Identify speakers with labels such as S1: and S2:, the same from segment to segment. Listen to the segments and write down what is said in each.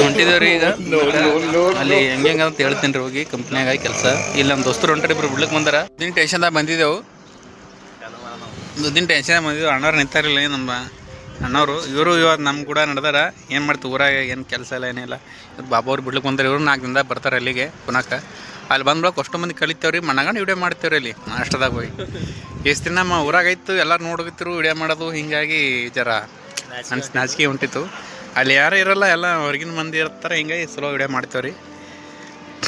S1: ಹೊಂಟಿದೇವ್ರಿ ಈಗ ಅಲ್ಲಿ ಹೆಂಗೆ ಅಂತ ಹೇಳ್ತೀನಿ ರೀ ಹೋಗಿ ಕಂಪ್ನಿಯಾಗ ಕೆಲಸ ಇಲ್ಲಿ ನಮ್ಮ ದೋಸ್ತರು ಹೊಂಟ್ರಿ ಇಬ್ರು ಬಿಡ್ಲಿಕ್ಕೆ ಬಂದಾರ ದುಡ್ಡಿನ ಟೆನ್ಷನ್ದಾಗ ಬಂದಿದ್ದೆವು ದುಡ್ಡಿನ ಟೆನ್ಷನ್ದಾಗ ಬಂದಿದ್ದೆವು ಅಣ್ಣವ್ರು ನಿಂತಾರಿಲ್ಲ ನಮ್ಮ ಅಣ್ಣವರು ಇವರು ಇವತ್ತು ನಮ್ಮ ಕೂಡ ನಡೆದಾರ ಏನು ಮಾಡ್ತೀವಿ ಊರಾಗ ಏನು ಕೆಲಸ ಇಲ್ಲ ಏನಿಲ್ಲ ಬಾಬಾ ಅವ್ರು ಬಿಡ್ಲಿಕ್ಕೆ ಬಂದಾರೆ ಇವರು 4 ದಿನದಾಗ ಬರ್ತಾರೆ ಅಲ್ಲಿಗೆ ಪುನಃ ಅಲ್ಲಿ ಬಂದ್ಬಿಡಕ್ಕೆ ಅಷ್ಟು ಮಂದಿ ಕಲಿತೇವ್ರಿ ಮಣ್ಣಗಂಡು ವಿಡಿಯೋ ಮಾಡ್ತೇವ್ರಿ ಅಲ್ಲಿ ನಾಷ್ಟದಾಗ ಹೋಗಿ ಎಷ್ಟು ದಿನ ನಮ್ಮ ಊರಾಗೈತು ಎಲ್ಲರೂ ನೋಡೋಗಿತ್ತು ವಿಡಿಯೋ ಮಾಡೋದು ಹಿಂಗಾಗಿ ಜರ ನಾಚಿಕೆ ಹೊಂಟಿತ್ತು ಅಲ್ಲಿ ಯಾರು ಇರೋಲ್ಲ ಎಲ್ಲ ಹೊರಗಿನ ಮಂದಿ ಇರ್ತಾರೆ ಹಿಂಗಾಗಿ ಸ್ಲೋ ವಿಡಿಯೋ ಮಾಡ್ತೇವ್ರಿ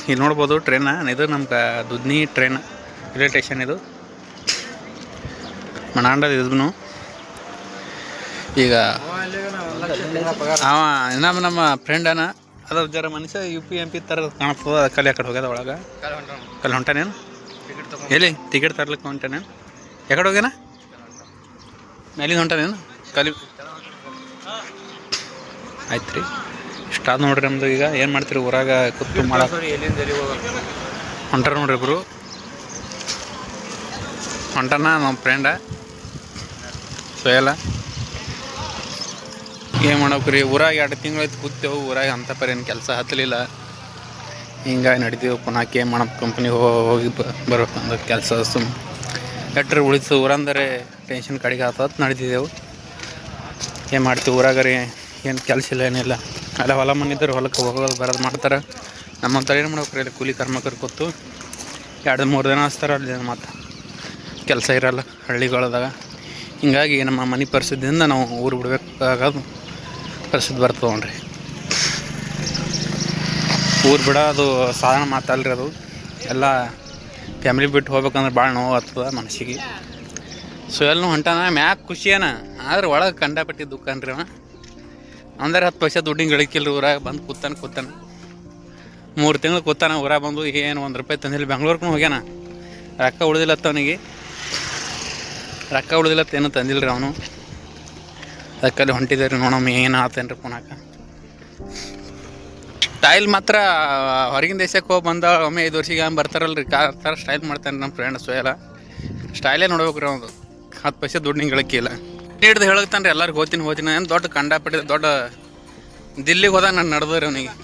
S1: ಇಲ್ಲಿ ನೋಡ್ಬೋದು ಟ್ರೈನ ಇದು ನಮ್ಗೆ ದುದ್ನಿ ಟ್ರೈನ್ ರೈಲ್ವೆ ಸ್ಟೇಷನ್ ಇದು ಮನಾಂಡದ ಇದನ್ನು ಈಗ ಅವ ಇನ್ನೊಮ್ಮೆ ನಮ್ಮ ಫ್ರೆಂಡನ ಅದ್ರ ಜರ ಮನುಷ್ಯ UP MP ಥರ ಕಾಣಿಸ್ತದ ಅದಕ್ಕಲ್ಲಿ ಆ ಕಡೆ ಹೋಗ್ಯದ ಒಳಗೆ ಕಲ್ಲಿ ಹೊಂಟಾನೇನು ಎಲ್ಲಿ ಟಿಕೆಟ್ ತರ್ಲಿಕ್ಕೆ ಹೊಂಟಾನೇನು ಯಾಕಡೆ ಹೋಗ್ಯಾನ ಮೇಲಿಂದ ಹೊಂಟಾನೇನು ಕಲಿ ಆಯ್ತು ರೀ ಇಷ್ಟಾದ ನೋಡ್ರಿ ನಮ್ದು ಈಗ ಏನು ಮಾಡ್ತೀರಿ ಊರಾಗ ಕೂತು ಮಾಡಕ್ಕೆ ಹೊಂಟಾರ ನೋಡ್ರಿ ಇಬ್ರು ಹೊಂಟಾನ ನಮ್ಮ ಫ್ರೆಂಡ ಸೋಯಲ್ಲ ಏನು ಮಾಡೋಕ್ರಿ ಊರಾಗ 2 ತಿಂಗಳಾಯ್ತು ಕೂತೇವು ಊರಾಗ ಅಂಥ ಪರ ಏನು ಕೆಲಸ ಹತ್ತಲಿಲ್ಲ ಹಿಂಗಾಗಿ ನಡಿತೀವಿ ಪುನಃ ಏನು ಮಾಡೋ ಕಂಪ್ನಿಗೆ ಹೋಗಿ ಬರ್ಬೇಕಂದ್ರೆ ಕೆಲಸ ಸುಮ್ಮ ಎಟ್ರೆ ಉಳಿತು ಊರಂದರೆ ಟೆನ್ಷನ್ ಕಡೆಗೆ ಆತತ್ ನಡಿತಿದ್ದೆವು ಏನು ಮಾಡ್ತೀವಿ ಊರಾಗರಿ ಏನು ಕೆಲಸ ಇಲ್ಲ ಏನಿಲ್ಲ ಅಲ್ಲ ಹೊಲ ಮನಿದ್ರೆ ಹೊಲಕ್ಕೆ ಹೋಗೋದು ಬರೋದು ಮಾಡ್ತಾರೆ ನಮ್ಮಂತ ಏನು ಮಾಡ್ಬೇಕ್ರಿ ಅಲ್ಲಿ ಕೂಲಿ ಕರ್ಮಕರು ಕೂತು 2-3 ದಿನ ಹಚ್ತಾರೆ ಅಲ್ಲಿ ಮತ್ತು ಕೆಲಸ ಇರೋಲ್ಲ ಹಳ್ಳಿಗಳದಾಗ ಹಿಂಗಾಗಿ ನಮ್ಮ ಮನೆ ಪರಿಸ್ಥಿತಿಯಿಂದ ನಾವು ಊರು ಬಿಡ್ಬೇಕಾಗೋದು ಪರಿಸ್ಥಿತಿ ಬರ್ತದೆ ನೋಡ್ರಿ ಊರು ಬಿಡೋದು ಸಾಧಾರಣ ಮಾತಲ್ರಿ ಅದು ಎಲ್ಲ ಫ್ಯಾಮಿಲಿ ಬಿಟ್ಟು ಹೋಗ್ಬೇಕಂದ್ರೆ ಭಾಳ ನೋವು ಆಗ್ತದೆ ಮನಸ್ಸಿಗೆ ಸೊ ಎಲ್ಲ ಹೊಂಟಾನ ಮ್ಯಾಕ್ ಖುಷಿಯನ ಆದ್ರೆ ಒಳಗೆ ಕಂಡಪಟ್ಟಿ ದುಃಖ ಅನ್ರಿ ಅವ ಅಂದ್ರೆ 10 ಪೈಸೆ ದುಡ್ಡಿನ ಗಳಿಕಿಲ್ಲ ಊರಾಗ ಬಂದು ಕೂತಾನೆ 3 ತಿಂಗಳು ಕೂತಾನ ಊರಾಗ ಬಂದು ಏನು 1 ರೂಪಾಯಿ ತಂದಿಲ್ಲ ಬೆಂಗ್ಳೂರ್ಗೂ ಹೋಗ್ಯಾನ ರೊಕ್ಕ ಉಳಿದಿಲ್ಲತ್ತ ಅವನಿಗೆ ರೊಕ್ಕ ಉಳಿದಿಲ್ಲತ್ತ ಏನೂ ತಂದಿಲ್ಲ ರೀ ಅವನು ಅದಕ್ಕಲ್ಲಿ ಹೊಂಟಿದ್ದೇವೆ ರೀ ನೋಡಮ್ಮ ಏನು ಆತೇನ್ರಿ ಪುನಃ ಸ್ಟೈಲ್ ಮಾತ್ರ ಹೊರಗಿನ ದೇಶಕ್ಕೆ ಹೋಗಿ ಬಂದ ಒಮ್ಮೆ 5 ವರ್ಷಕ್ಕೆ ಬರ್ತಾರಲ್ಲ ರೀ ಥರ ಸ್ಟೈಲ್ ಮಾಡ್ತಾನೆ ನಮ್ಮ ಫ್ರೆಂಡ್ ಸೋಯಲ್ಲ ಸ್ಟೈಲೇ ನೋಡ್ಬೇಕು ರೀ ಅವನು 10 ಪೈಸೆ ದುಡ್ಡಿನ ಗಳಿಕಿಲ್ಲ ಹಿಡ್ದು ಹೇಳ್ತಾನೆ ರೀ ಎಲ್ಲರಿಗೂ ಹೋಗ್ತೀನಿ ಏನು ದೊಡ್ಡ ಕಂಡಪಟ್ಟಿದೆ ದೊಡ್ಡ ದಿಲ್ಲಿಗೆ ಹೋದಾಗ ನಾನು ನಡೆದ್ರಿ ಅವನಿಗೆ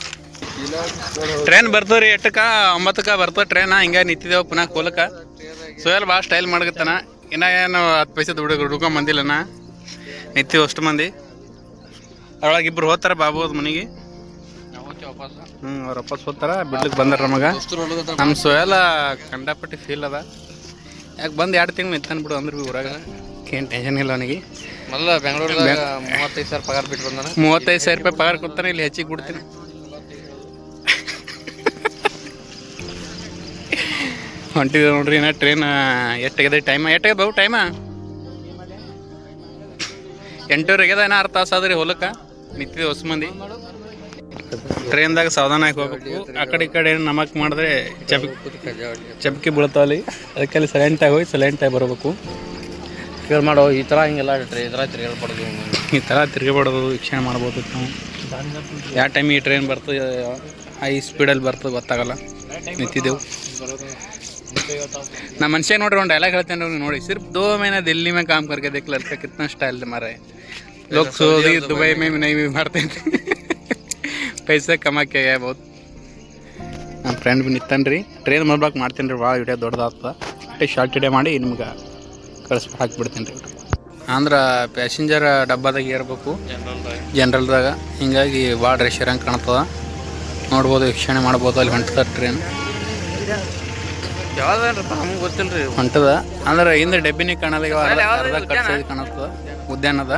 S1: ಟ್ರೈನ್ ಬರ್ತದೆ ರೀ 8ಕ್ಕೆ 9ಕ್ಕೆ ಬರ್ತದೆ ಟ್ರೈನ ಹಿಂಗೆ ನಿಂತಿದ್ದೇವೆ ಪುನಃ ಕೋಲಕ್ಕೆ ಸೋಯಲ್ ಭಾಳ ಸ್ಟೈಲ್ ಮಾಡ್ಕತ್ತಾನ ಇನ್ನು ಏನು 10 ಪೈಸೆ ದುಡ್ಕೊಂಡ್ ಬಂದಿಲ್ಲನ ನಿಂತೀವಿ ಅಷ್ಟು ಮಂದಿ ಅದ್ರೊಳಗೆ 2 ಹೋಗ್ತಾರೆ ಬಾಬು ಅವ್ರ ಮನೆಗೆ ಅವ್ರು ವಾಪಸ್ ಹೋಗ್ತಾರ ಬಿಡ್ಲಿಕ್ಕೆ ಬಂದಾರ ನಮಗೆ ನಮ್ಮ ಸೋಯಲ್ಲ ಕಂಡಪಟ್ಟಿ ಫೀಲ್ ಅದ ಯಾಕೆ ಬಂದು 2 ತಿಂಗಳು ನಿಂತಾನೆ ಬಿಡು ಅಂದ್ರೆ ಭೀ ಊರಾಗ ಏನು ಟೆನ್ಷನ್ ಇಲ್ಲ ಅವನಿಗೆ
S2: ಮೊದಲ ಬೆಂಗಳೂರಿಗೆ 35,000 ಪಗಾರ ಬಿಟ್ಟು ಬಂದಾನ
S1: 35,000 ರೂಪಾಯಿ ಪಗಾರ ಕೊಡ್ತಾನೆ ಇಲ್ಲಿ ಹೆಚ್ಚಿಗೆ ಕೊಡ್ತೀನಿ ಹೊಂಟಿದೆ ನೋಡ್ರಿ ಇನ್ನ ಟ್ರೈನ್ ಎಷ್ಟಾಗಿದೆ ಎಷ್ಟಾಗಿದೆ ಬಾಬು ಟೈಮ 8:30 ಆಗ್ಯದ ಏನೋ 6 ತಾಸು ಆದ್ರಿ ಹೊಲಕ್ಕೆ ನಿಂತಿದೆ ಹೊಸ ಮಂದಿ ಟ್ರೈನ್ದಾಗ ಸಾವಧಾನ ಆಗಿ ಹೋಗ್ಬೇಕು ಆ ಕಡೆ ಈ ಕಡೆ ನಮಕ್ ಮಾಡಿದ್ರೆ ಚಪಕಿ ಬೀಳ್ತಾವಲ್ಲಿ ಅದಕ್ಕೆ ಸೈಲೆಂಟಾಗಿ ಹೋಗಿ ಸೈಲೆಂಟಾಗಿ ಬರಬೇಕು
S2: ಫೇರ್ ಮಾಡೋ ಈ ಥರ ಹಿಂಗೆಲ್ಲ ತಿರುಗಾಡ್ಬಾರ್ದು
S1: ಈ ಥರ ತಿರುಗಾಡೋದು ವೀಕ್ಷಣೆ ಮಾಡ್ಬೋದು ನಾವು ಯಾವ ಟೈಮ್ ಈ ಟ್ರೈನ್ ಬರ್ತದೆ ಹೈ ಸ್ಪೀಡಲ್ಲಿ ಬರ್ತದೆ ಗೊತ್ತಾಗಲ್ಲ ನಿಂತಿದ್ದೆವು ನಾ ಮನುಷ್ಯ ನೋಡ್ರಿ ಒಂದು ಡೈಲಾಗ್ ಹೇಳ್ತೇನೆ ನೋಡಿ ಸಿರ್ಫ್ 2 महीने दिल्ली में काम करके देख लड़का कितना स्टाइल मारा है लोग सऊदी दुबई में नहीं भी मारते पैसे कमा के गया बहुत ನಮ್ಮ ಫ್ರೆಂಡ್ ಭೀ ನಿಂತಾನೆ ರೀ ಟ್ರೈನ್ ಮಾಡ್ಬೇಕು ಮಾಡ್ತೀನಿ ರೀ ಭಾಳ ವಿಡಿಯೋ ದೊಡ್ಡದಾಗ್ತದೆ ಅಷ್ಟೇ ಶಾರ್ಟ್ ವಿಡಿಯೋ ಮಾಡಿ ನಿಮ್ಗೆ ಹಾಕ್ಬಿಡ್ತೀನಿ ರೀ ಅಂದ್ರೆ ಪ್ಯಾಸೆಂಜರ್ ಡಬ್ಬದಾಗ ಏರ್ಬೇಕು ಜನರಲ್ದಾಗ ಹಿಂಗಾಗಿ ಭಾಳ ರಶ್ ಇರಂಗೆ ಕಾಣ್ತದೆ ನೋಡ್ಬೋದು ವೀಕ್ಷಣೆ ಮಾಡ್ಬೋದು ಅಲ್ಲಿ ಹೊಂಟದ ಟ್ರೈನ್
S2: ಯಾವ್ದಪ್ಪ ನಮ್ಗೆ ಗೊತ್ತಿಲ್ಲ ರೀ
S1: ಹೊಂಟದ ಅಂದ್ರೆ ಹಿಂದೆ ಡಬ್ಬಿನೇ ಕಾಣಲ್ಲ ಅರ್ಧ ಕಟ್ಸೋದು ಕಾಣಿಸ್ತದ ಉದ್ಯಾನದ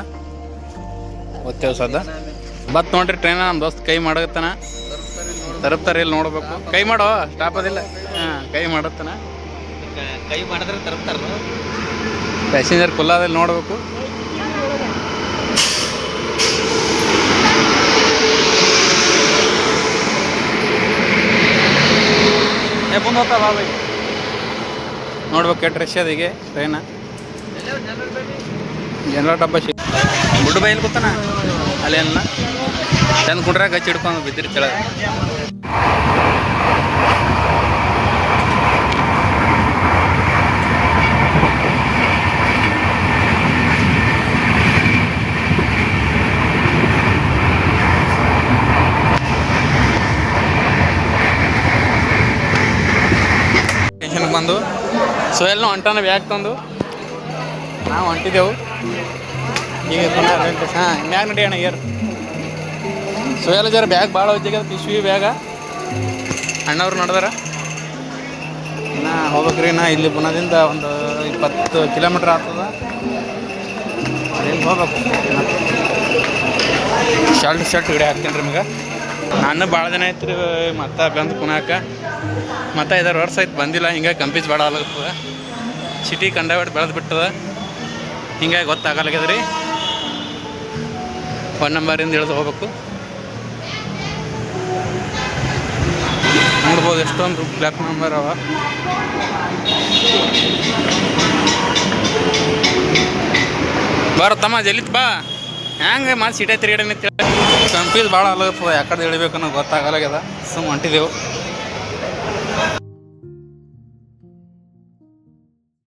S1: ಗೊತ್ತೇವ ಸದ ಬತ್ ನೋಡ್ರಿ ಟ್ರೈನ ನಮ್ಮ ದೋಸ್ತ್ ಕೈ ಮಾಡತ್ತಾನ ತರಪ್ತಾರೆ ಇಲ್ಲಿ ನೋಡ್ಬೇಕು ಕೈ ಮಾಡೋ ಸ್ಟಾಪ್ ಅದಿಲ್ಲ ಹಾಂ ಕೈ ಮಾಡತ್ತಾನ
S2: ಕೈ ಮಾಡಿದ್ರೆ ತರ್ತಾರ
S1: ಪ್ಯಾಸೆಂಜರ್ ಕುಲ್ಲಾದಲ್ಲಿ ನೋಡ್ಬೇಕು ಮುಂದೆ ಹೋಗ್ತಾ ಬಾಬಾ ನೋಡ್ಬೇಕು ಕೆಟ್ಟ ರಶ್ ಅದಿಗೆ ಟ್ರೈನ ಜನರಲ್ ಡಬ್ಬ ಬುಡ್ಡು ಬೈಲಿ ಕೂತಾನ ಅಲ್ಲೇನ ತಂದು ಕುಂಡ್ರಾಗ ಹಚ್ಚಿ ಹಿಡ್ಕೊಂಡು ಬಿದ್ದಿರಿ ಕೆಳಗೆ ಬಂದು ಸೋಯಲ್ನು ಹೊಂಟಾನ ಬ್ಯಾಗ್ ತಂದು ನಾವು ಹೊಂಟಿದ್ದೆವು ಈಗ ಹಾಂ ಮ್ಯಾಗ ನಡಿ ಅಣ್ಣ ಏರ್ ಸೋಯಲ್ ಜರ ಬ್ಯಾಗ್ ಭಾಳ ಹೊಜ್ಜಾಗ್ಯದ ಪಿಶ್ವಿ ಬ್ಯಾಗ ಅಣ್ಣವ್ರು ನಡೆದಾರ ನಾ ಹೋಗ್ಬೇಕ್ರಿ ನಾ ಇಲ್ಲಿ ಪುನದಿಂದ ಒಂದು 20 ಕಿಲೋಮೀಟ್ರ್ ಆಗ್ತದ ಅದೇನು ಹೋಗ್ಬೇಕು ಶರ್ಟ್ ಗಿಡ ಹಾಕ್ತೀನಿ ರೀ ನಿಮ್ಗೆ ನಾನು ಭಾಳ ದಿನ ಆಯ್ತು ರೀ ಮತ್ತೆ ಬಂದು ಪುನಾಕ ಮತ್ತೆ 5 ವರ್ಷ ಆಯ್ತು ಬಂದಿಲ್ಲ ಹಿಂಗಾಗಿ ಕಂಪೀಸ್ ಭಾಳ ಆಗ್ತದ ಸಿಟಿ ಕಂಡಾಬಿಟ್ಟು ಬೆಳೆದು ಬಿಟ್ಟದ ಹಿಂಗಾಗಿ ಗೊತ್ತಾಗಲ್ಲಾಗ್ಯದ ರೀ 1 ನಂಬರಿಂದ ಇಳಿದು ಹೋಗ್ಬೇಕು ನೋಡ್ಬೋದು ಎಷ್ಟೊಂದು ಬ್ಲ್ಯಾಕ್ ನಂಬರ್ ಅವ ಬರತ್ತಮ್ಮ ಜಲ್ಲಿತ್ ಬಾ ಹೆಂಗೆ ಮತ್ತೆ ಸಿಟೆ ತಿರುಗಡೆ ಕಂಪೀಸ್ ಭಾಳ ಅಲ್ಲಾಗ್ತದ ಯಾಕಡೆ ಇಳಿಬೇಕು ಅನ್ನೋ ಗೊತ್ತಾಗಲ್ಲಾಗ್ಯದ ಸುಮ್ಮ ಹೊಂಟಿದೆವು